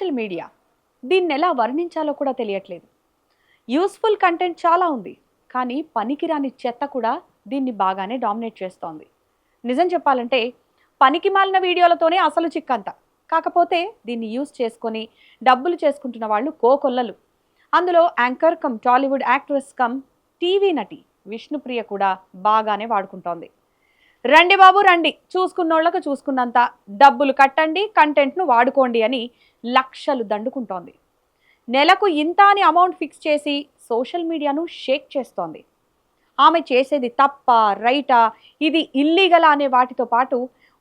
Social media దీన్ని ఎలా వర్ణించాలో కూడా తెలియట్లేదు. యూస్ఫుల్ కంటెంట్ చాలా ఉంది, కానీ పనికిరాని చెత్త కూడా దీన్ని బాగానే డామినేట్ చేస్తోంది. నిజం చెప్పాలంటే పనికి మాలిన వీడియోలతోనే అసలు చిక్కంత. కాకపోతే దీన్ని యూజ్ చేసుకొని డబ్బులు చేసుకుంటున్న వాళ్ళు కోకొల్లలు. అందులో anchor come Tollywood actress come TV నటి విష్ణుప్రియ కూడా బాగానే వాడుకుంటోంది. రండి బాబు రండి, చూసుకున్నోళ్లకు చూసుకున్నంత డబ్బులు కట్టండి, కంటెంట్ను వాడుకోండి అని లక్షలు దండుకుంటోంది. నెలకు ఇంత అని అమౌంట్ ఫిక్స్ చేసి సోషల్ మీడియాను షేక్ చేస్తోంది. ఆమె చేసేది తప్ప రైటా, ఇది ఇల్లీగలా అనే వాటితో పాటు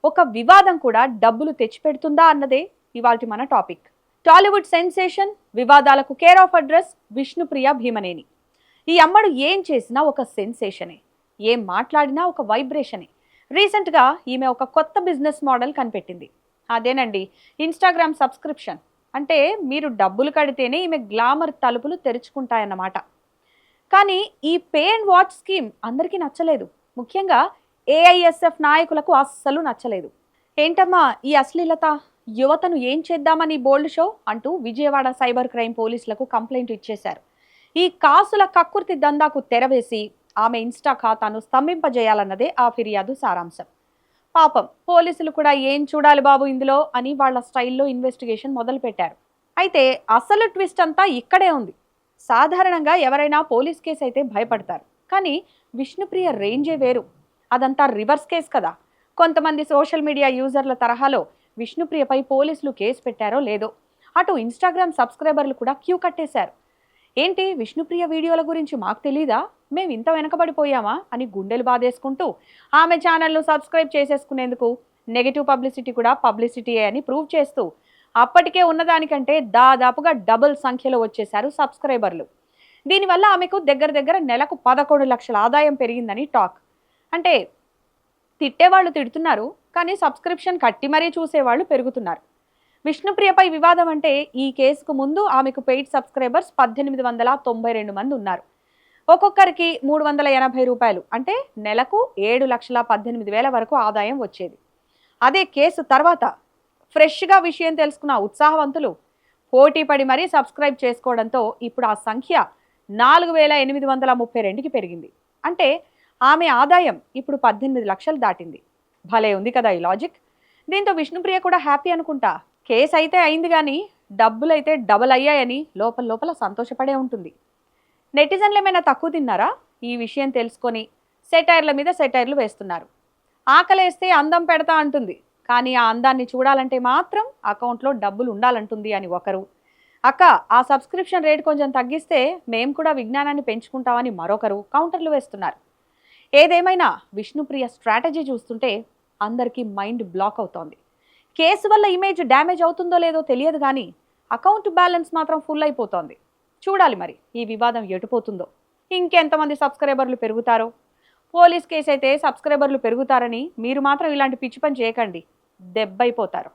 ఒక వివాదం కూడా డబ్బులు తెచ్చిపెడుతుందా అన్నదే ఇవాల్టి మన టాపిక్. టాలీవుడ్ సెన్సేషన్, వివాదాలకు care of address Vishnupriya Bhimaneni. ఈ అమ్మడు ఏం చేసినా ఒక సెన్సేషనే, ఏం మాట్లాడినా ఒక వైబ్రేషనే. రీసెంట్గా ఈమె ఒక కొత్త బిజినెస్ మోడల్ కనిపెట్టింది. అదేనండి ఇన్స్టాగ్రామ్ సబ్స్క్రిప్షన్. అంటే మీరు డబ్బులు కడితేనే ఈమె గ్లామర్ తలుపులు తెరుచుకుంటాయన్నమాట. కానీ ఈ పే అండ్ వాచ్ స్కీమ్ అందరికీ నచ్చలేదు. ముఖ్యంగా ఏఐఎస్ఎఫ్ నాయకులకు అస్సలు నచ్చలేదు. ఏంటమ్మా ఈ అశ్లీలత, యువతను ఏం చేద్దామని బోల్డ్ షో అంటూ విజయవాడ సైబర్ క్రైమ్ పోలీసులకు కంప్లైంట్ ఇచ్చేశారు. ఈ కాసుల కక్కుర్తి దందాకు తెరవేసి ఆమె ఇన్స్టా ఖాతాను స్తంభింపజేయాలన్నదే ఆ ఫిర్యాదు సారాంశం. పాపం పోలీసులు కూడా ఏం చూడాలి బాబు ఇందులో అని వాళ్ళ స్టైల్లో ఇన్వెస్టిగేషన్ మొదలుపెట్టారు. అయితే అసలు ట్విస్ట్ అంతా ఇక్కడే ఉంది. సాధారణంగా ఎవరైనా పోలీస్ కేసు అయితే భయపడతారు, కానీ విష్ణుప్రియ రేంజే వేరు. అదంతా రివర్స్ కేసు కదా. కొంతమంది సోషల్ మీడియా యూజర్ల తరహాలో విష్ణుప్రియపై పోలీసులు కేసు పెట్టారో లేదో, అటు ఇన్స్టాగ్రామ్ సబ్స్క్రైబర్లు కూడా క్యూ కట్టేశారు. ఏంటి విష్ణుప్రియ వీడియోల గురించి మాకు తెలీదా, మేము ఇంత వెనకబడిపోయామా అని గుండెలు బాధేసుకుంటూ ఆమె ఛానల్ను సబ్స్క్రైబ్ చేసేసుకునేందుకు నెగిటివ్ పబ్లిసిటీ కూడా పబ్లిసిటీయే అని ప్రూవ్ చేస్తూ అప్పటికే ఉన్నదానికంటే దాదాపుగా డబుల్ సంఖ్యలో వచ్చేశారు సబ్స్క్రైబర్లు. దీనివల్ల ఆమెకు దగ్గర నెలకు 11 లక్షల ఆదాయం పెరిగిందని టాక్. అంటే తిట్టేవాళ్ళు తిడుతున్నారు, కానీ సబ్స్క్రిప్షన్ కట్టి మరీ చూసేవాళ్ళు పెరుగుతున్నారు. విష్ణుప్రియపై వివాదం అంటే ఈ కేసుకు ముందు ఆమెకు పెయిడ్ సబ్స్క్రైబర్స్ 1892 మంది ఉన్నారు. ఒక్కొక్కరికి 380 రూపాయలు, అంటే నెలకు 7,18,000 వరకు ఆదాయం వచ్చేది. అదే కేసు తర్వాత ఫ్రెష్గా విషయం తెలుసుకున్న ఉత్సాహవంతులు పోటీ పడి మరీ సబ్స్క్రైబ్ చేసుకోవడంతో ఇప్పుడు ఆ సంఖ్య 4,832కి పెరిగింది. అంటే ఆమె ఆదాయం ఇప్పుడు 18 లక్షలు దాటింది. భలే ఉంది కదా ఈ లాజిక్. దీంతో విష్ణుప్రియ కూడా హ్యాపీ అనుకుంటా. కేసు అయితే అయింది, కానీ డబ్బులైతే డబల్ అయ్యాయని లోపల సంతోషపడే ఉంటుంది. నెటిజన్లు ఏమైనా తక్కువ తిన్నారా? ఈ విషయం తెలుసుకొని సెటైర్ల మీద సెటైర్లు వేస్తున్నారు. ఆకలేస్తే అందం పెడతా అంటుంది, కానీ ఆ అందాన్ని చూడాలంటే మాత్రం అకౌంట్లో డబ్బులు ఉండాలంటుంది అని ఒకరు. అక్క ఆ సబ్స్క్రిప్షన్ రేట్ కొంచెం తగ్గిస్తే మేము కూడా విజ్ఞానాన్ని పెంచుకుంటామని మరొకరు కౌంటర్లు వేస్తున్నారు. ఏదేమైనా విష్ణుప్రియ స్ట్రాటజీ చూస్తుంటే అందరికీ మైండ్ బ్లాక్ అవుతోంది. కేసు వల్ల ఇమేజ్ డ్యామేజ్ అవుతుందో లేదో తెలియదు, కానీ అకౌంట్ బ్యాలెన్స్ మాత్రం ఫుల్ అయిపోతోంది. చూడాలి మరి ఈ వివాదం ఎటుపోతుందో, ఇంకెంతమంది సబ్స్క్రైబర్లు పెరుగుతారో. పోలీస్ కేసు అయితే సబ్స్క్రైబర్లు పెరుగుతారని మీరు మాత్రం ఇలాంటి పిచ్చి పని చేయకండి, దెబ్బైపోతారు.